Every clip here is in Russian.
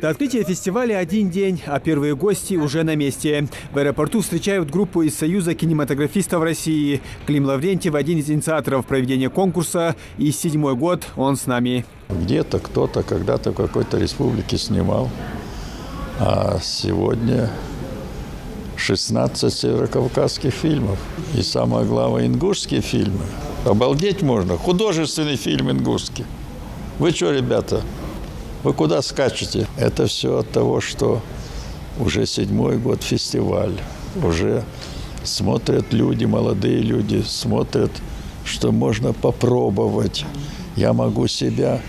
До открытия фестиваля один день, а первые гости уже на месте. В аэропорту встречают группу из Союза кинематографистов России. Клим Лаврентьев – один из инициаторов проведения конкурса, и 7-й год он с нами. Где-то кто-то когда-то в какой-то республике снимал, а сегодня 16 северокавказских фильмов. И самое главное, ингушские фильмы. Обалдеть можно. Художественный фильм ингушский. Вы что, ребята? Вы куда скачете? Это все от того, что уже 7-й год фестиваль. Уже смотрят люди, молодые люди, смотрят, что можно попробовать. Я могу себя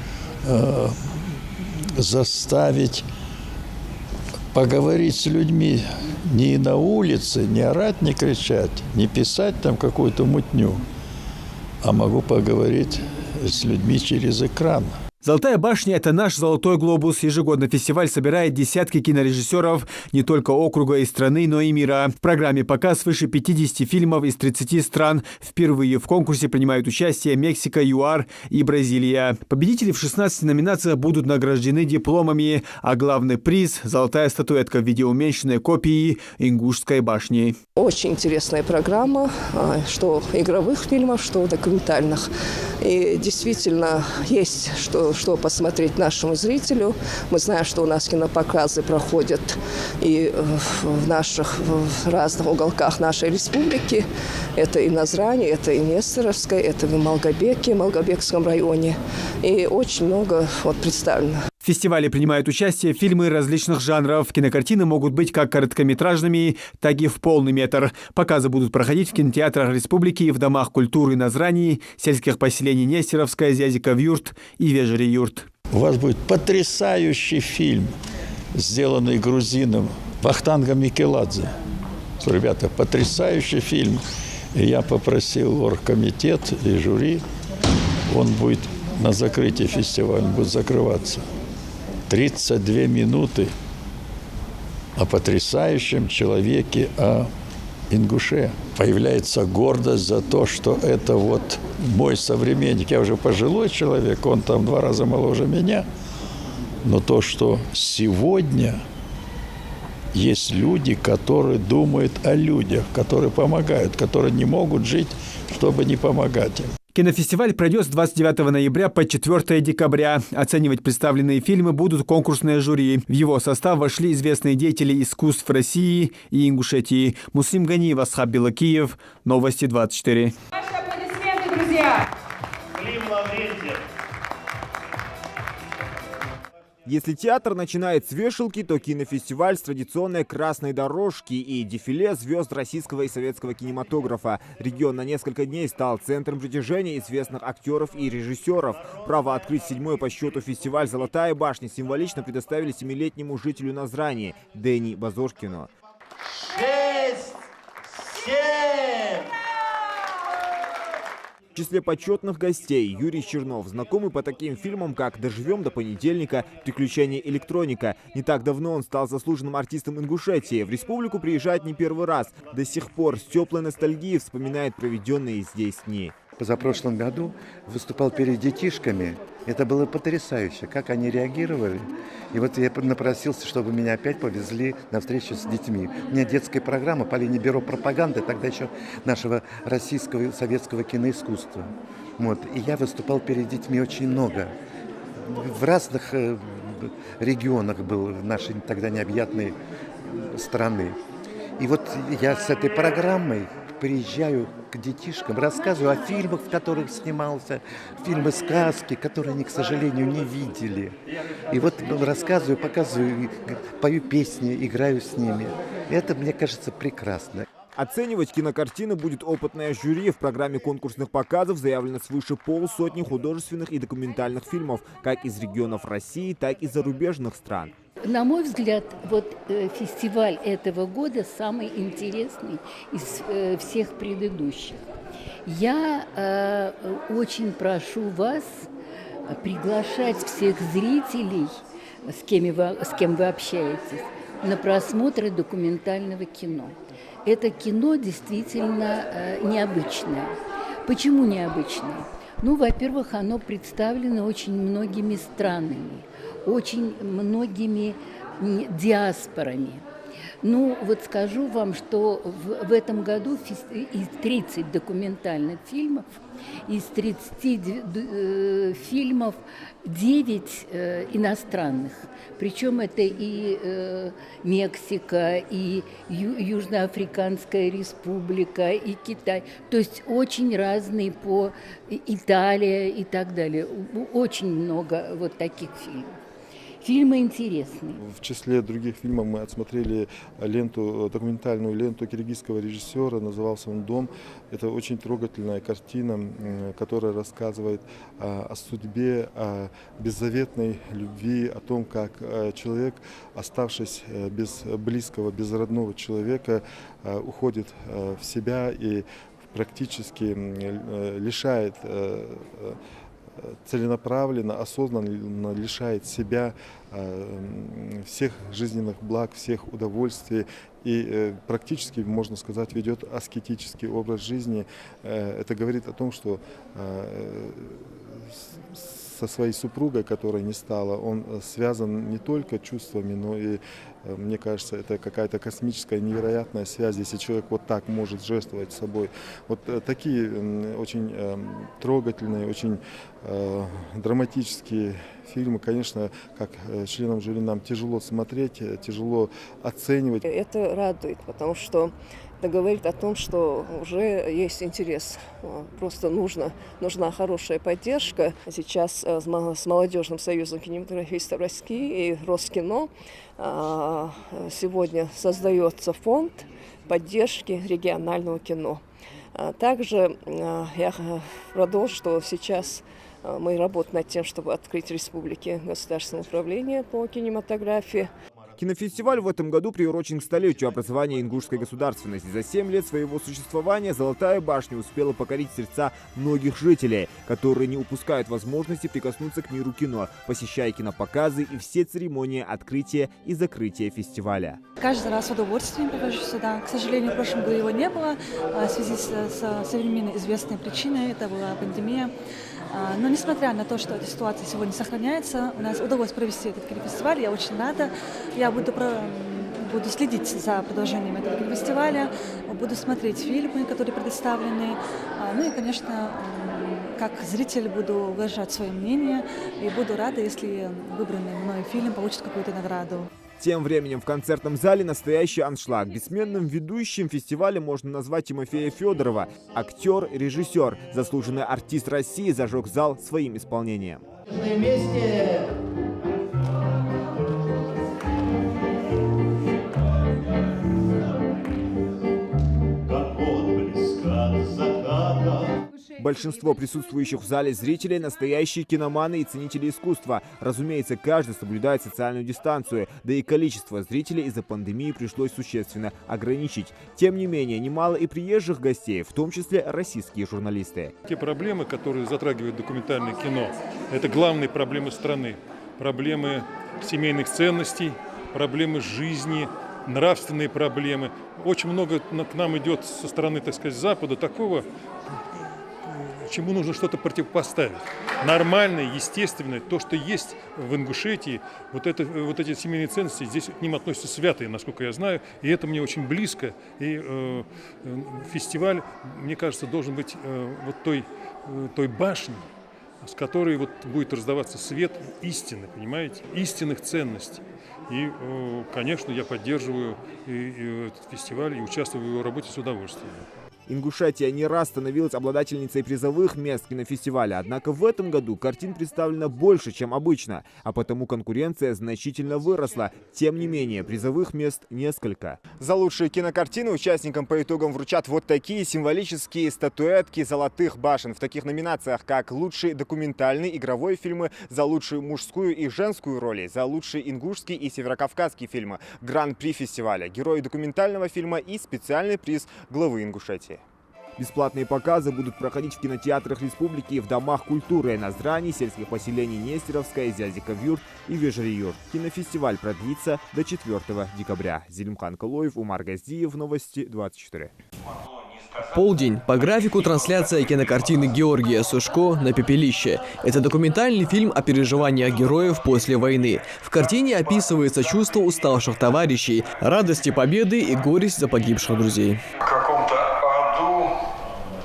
заставить поговорить с людьми. Не на улице, не орать, не кричать, не писать там какую-то мутню, а могу поговорить с людьми через экран. «Золотая башня» – это наш «Золотой глобус». Ежегодно фестиваль собирает десятки кинорежиссеров не только округа и страны, но и мира. В программе показ свыше 50 фильмов из 30 стран. Впервые в конкурсе принимают участие Мексика, ЮАР и Бразилия. Победители в 16 номинациях будут награждены дипломами, а главный приз – золотая статуэтка в виде уменьшенной копии «Ингушской башни». Очень интересная программа, что игровых фильмов, что документальных. И действительно есть что посмотреть нашему зрителю. Мы знаем, что у нас кинопоказы проходят и в разных уголках нашей республики. Это и Назрани, это и Нестеровская, это и в Малгобекском районе. И очень много представлено. В фестивале принимают участие фильмы различных жанров. Кинокартины могут быть как короткометражными, так и в полный метр. Показы будут проходить в кинотеатрах республики, в домах культуры Назрани, сельских поселений Нестеровская, Зязиков-Юрт и Вежери-Юрт. У вас будет потрясающий фильм, сделанный грузином Вахтангом Микеладзе. Ребята, потрясающий фильм. И я попросил оргкомитет и жюри, он будет на закрытии фестиваля, он будет закрываться. 32 минуты о потрясающем человеке, о ингуше. Появляется гордость за то, что это мой современник. Я уже пожилой человек, он там 2 раза моложе меня. Но то, что сегодня есть люди, которые думают о людях, которые помогают, которые не могут жить, чтобы не помогать им. Кинофестиваль пройдет с 29 ноября по 4 декабря. Оценивать представленные фильмы будут конкурсные жюри. В его состав вошли известные деятели искусств России и Ингушетии. Муслим Ганиев, Асхаб Белакиев. Новости 24. Ваши аплодисменты, друзья! Клим Лаврентьев. Если театр начинает с вешалки, то кинофестиваль с традиционной красной дорожки и дефиле звезд российского и советского кинематографа. Регион на несколько дней стал центром притяжения известных актеров и режиссеров. Право открыть 7-й по счету фестиваль «Золотая башня» символично предоставили 7-летнему жителю Назрани Дэни Базошкину. 6, 7. В числе почетных гостей Юрий Чернов, знакомый по таким фильмам, как «Доживем до понедельника», «Приключения электроника». Не так давно он стал заслуженным артистом Ингушетии. В республику приезжает не первый раз. До сих пор с теплой ностальгией вспоминает проведенные здесь дни. Позапрошлом году выступал перед детишками. Это было потрясающе, как они реагировали. И я напросился, чтобы меня опять повезли на встречу с детьми. У меня детская программа по линии бюро пропаганды, тогда еще нашего российского и советского киноискусства. И я выступал перед детьми очень много. В разных регионах был нашей тогда необъятной страны. И я с этой программой приезжаю к детишкам, рассказываю о фильмах, в которых снимался, фильмы сказки, которые они, к сожалению, не видели. И рассказываю, показываю, пою песни, играю с ними. Это, мне кажется, прекрасно. Оценивать кинокартины будет опытное жюри. В программе конкурсных показов заявлено свыше 50 художественных и документальных фильмов, как из регионов России, так и зарубежных стран. На мой взгляд, фестиваль этого года самый интересный из всех предыдущих. Я очень прошу вас приглашать всех зрителей, с кем вы общаетесь, на просмотры документального кино. Это кино действительно необычное. Почему необычное? Ну, во-первых, оно представлено очень многими странами, очень многими диаспорами. Ну, вот скажу вам, что в этом году из 30 документальных фильмов, из 30 фильмов 9 иностранных. Причем это и Мексика, и Южноафриканская республика, и Китай. То есть очень разные по Италия и так далее. Очень много вот таких фильмов. Фильмы интересные. В числе других фильмов мы отсмотрели документальную ленту киргизского режиссера, назывался он «Дом». Это очень трогательная картина, которая рассказывает о судьбе, о беззаветной любви, о том, как человек, оставшись без близкого, без родного человека, уходит в себя и практически лишает целенаправленно, осознанно лишает себя всех жизненных благ, всех удовольствий и практически, можно сказать, ведет аскетический образ жизни. Это говорит о том, что со своей супругой, которой не стало, он связан не только чувствами, но и, мне кажется, это какая-то космическая невероятная связь, если человек вот так может жертвовать собой. Вот такие очень трогательные, очень драматические фильмы, конечно, как членам жюри нам тяжело смотреть, тяжело оценивать. Это радует, потому что это говорит о том, что уже есть интерес. Просто нужна хорошая поддержка. Сейчас с Молодежным союзом кинематографистов России и Роскино сегодня создается фонд поддержки регионального кино. Также я продолжу, что сейчас мы работаем над тем, чтобы открыть в республике государственное управление по кинематографии. Кинофестиваль в этом году приурочен к столетию образования ингушской государственности. За 7 лет своего существования «Золотая башня» успела покорить сердца многих жителей, которые не упускают возможности прикоснуться к миру кино, посещая кинопоказы и все церемонии открытия и закрытия фестиваля. Каждый раз с удовольствием прихожу сюда. К сожалению, в прошлом году его не было в связи с современной известной причиной. Это была пандемия. Но несмотря на то, что эта ситуация сегодня сохраняется, у нас удалось провести этот кинофестиваль. Я очень рада. Я буду следить за продолжением этого кинофестиваля, буду смотреть фильмы, которые предоставлены. Ну и, конечно, как зритель буду выражать свое мнение и буду рада, если выбранный мной фильм получит какую-то награду. Тем временем в концертном зале настоящий аншлаг. Бессменным ведущим фестиваля можно назвать Тимофея Федорова. Актер, режиссер, заслуженный артист России зажег зал своим исполнением. Большинство присутствующих в зале зрителей – настоящие киноманы и ценители искусства. Разумеется, каждый соблюдает социальную дистанцию, да и количество зрителей из-за пандемии пришлось существенно ограничить. Тем не менее, немало и приезжих гостей, в том числе российские журналисты. Те проблемы, которые затрагивают документальное кино, это главные проблемы страны. Проблемы семейных ценностей, проблемы жизни, нравственные проблемы. Очень много к нам идет со стороны, так сказать, Запада такого, чему нужно что-то противопоставить. Нормальное, естественное, то, что есть в Ингушетии, вот эти семейные ценности, здесь к ним относятся святые, насколько я знаю, и это мне очень близко. И фестиваль, мне кажется, должен быть вот той башней, с которой вот будет раздаваться свет истины, понимаете, истинных ценностей. И, конечно, я поддерживаю этот фестиваль и участвую в его работе с удовольствием. Ингушетия не раз становилась обладательницей призовых мест кинофестиваля, однако в этом году картин представлено больше, чем обычно, а потому конкуренция значительно выросла. Тем не менее, призовых мест несколько. За лучшие кинокартины участникам по итогам вручат вот такие символические статуэтки «Золотых башен» в таких номинациях, как лучшие документальные игровые фильмы, за лучшую мужскую и женскую роли, за лучшие ингушские и северокавказские фильмы, гран-при фестиваля, герои документального фильма и специальный приз главы Ингушетии. Бесплатные показы будут проходить в кинотеатрах республики и в домах культуры Наздрани, сельских поселений Нестеровская, Зязиков-Юрт и Вежери-Юрт. Кинофестиваль продлится до 4 декабря. Зелимхан Калоев, Умар Газдиев, Новости 24. Полдень. По графику трансляция кинокартины Георгия Сушко «На пепелище». Это документальный фильм о переживаниях героев после войны. В картине описывается чувство уставших товарищей, радости победы и горесть за погибших друзей. В каком-то аду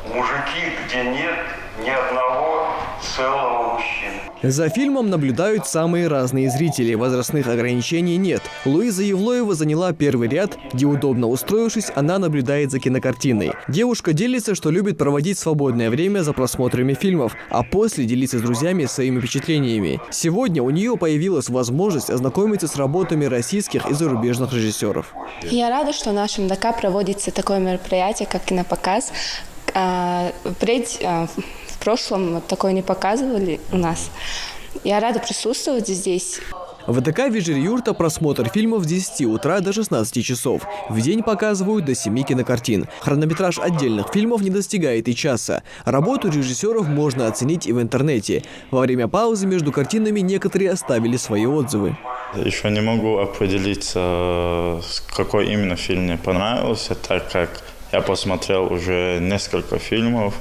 мужики, где нет ни одного целого мужчины. За фильмом наблюдают самые разные зрители. Возрастных ограничений нет. Луиза Евлоева заняла первый ряд, где, удобно устроившись, она наблюдает за кинокартиной. Девушка делится, что любит проводить свободное время за просмотрами фильмов, а после делиться с друзьями своими впечатлениями. Сегодня у нее появилась возможность ознакомиться с работами российских и зарубежных режиссеров. Я рада, что в нашем ДК проводится такое мероприятие, как кинопоказ. В прошлом такое не показывали у нас. Я рада присутствовать здесь. В ДК Вижер-Юрта просмотр фильмов с 10 утра до 16 часов. В день показывают до 7 кинокартин. Хронометраж отдельных фильмов не достигает и часа. Работу режиссеров можно оценить и в интернете. Во время паузы между картинами некоторые оставили свои отзывы. Еще не могу определиться, какой именно фильм мне понравился, так как я посмотрел уже несколько фильмов.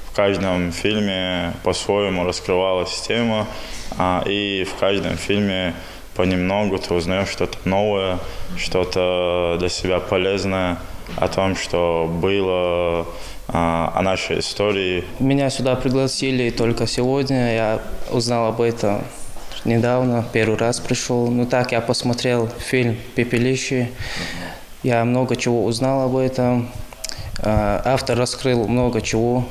В каждом фильме по-своему раскрывалась тема, и в каждом фильме понемногу ты узнаешь что-то новое, что-то для себя полезное о том, что было, о нашей истории. Меня сюда пригласили только сегодня, я узнал об этом недавно, первый раз пришел. Ну так, я посмотрел фильм «Пепелище», я много чего узнал об этом. Автор раскрыл много чего,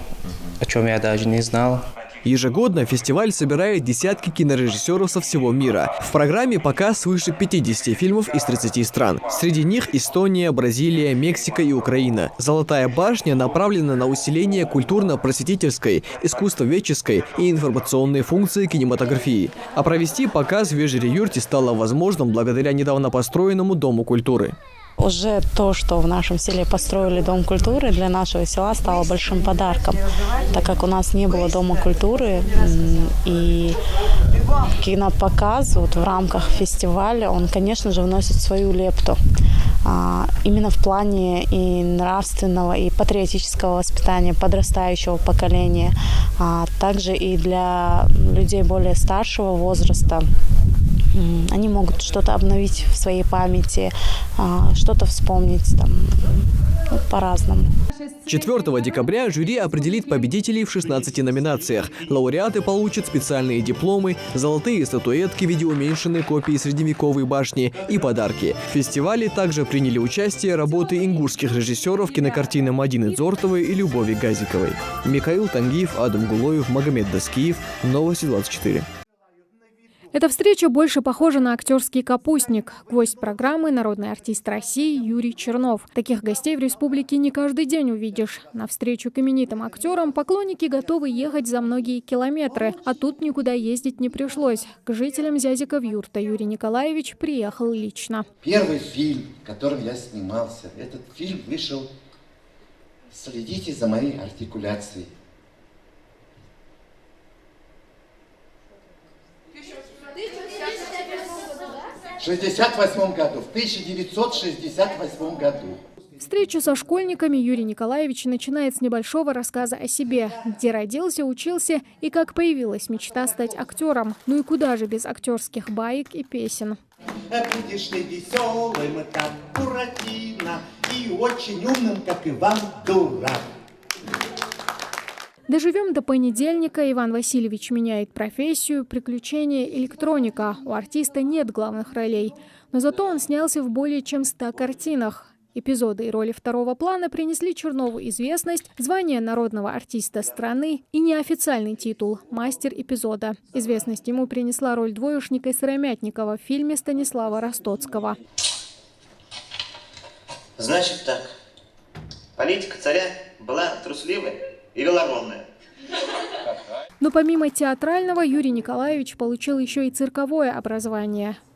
о чем я даже не знал. Ежегодно фестиваль собирает десятки кинорежиссеров со всего мира. В программе показ свыше 50 фильмов из 30 стран. Среди них Эстония, Бразилия, Мексика и Украина. «Золотая башня» направлена на усиление культурно-просветительской, искусствоведческой и информационной функции кинематографии. А провести показ в Вижер-Юрте стало возможным благодаря недавно построенному Дому культуры. Уже то, что в нашем селе построили Дом культуры, для нашего села стало большим подарком, так как у нас не было Дома культуры, и кинопоказ вот в рамках фестиваля, он, конечно же, вносит свою лепту. Именно в плане и нравственного, и патриотического воспитания подрастающего поколения, а также и для людей более старшего возраста. Они могут что-то обновить в своей памяти, что-то вспомнить там, по-разному. 4 декабря жюри определит победителей в 16 номинациях. Лауреаты получат специальные дипломы, золотые статуэтки в виде уменьшенной копии средневековой башни и подарки. В фестивале также приняли участие работы ингушских режиссеров кинокартины Мадины Дзортовой и Любови Газиковой. Михаил Тангиев, Адам Гулоев, Магомед Даскиев. Новости 24. Эта встреча больше похожа на актерский капустник. Гость программы – народный артист России Юрий Чернов. Таких гостей в республике не каждый день увидишь. На встречу к именитым актерам поклонники готовы ехать за многие километры. А тут никуда ездить не пришлось. К жителям Зязиков-Юрта Юрий Николаевич приехал лично. Первый фильм, в котором я снимался, этот фильм вышел «Следите за моей артикуляцией». В 1968 году, в 1968 году. Встречу со школьниками Юрий Николаевич начинает с небольшого рассказа о себе, где родился, учился и как появилась мечта стать актером. Ну и куда же без актерских баек и песен. Будешь ты веселым, как Буратино, и очень умным, как Иван Дурак. Доживем до понедельника. Иван Васильевич меняет профессию, приключения, электроника. У артиста нет главных ролей. Но зато он снялся в более чем 100 картинах. Эпизоды и роли второго плана принесли Чернову известность, звание народного артиста страны и неофициальный титул «Мастер эпизода». Известность ему принесла роль двоечника Сыромятникова в фильме Станислава Ростоцкого. Значит так, политика царя была трусливая и велоронная. Но помимо театрального, Юрий Николаевич получил еще и цирковое образование.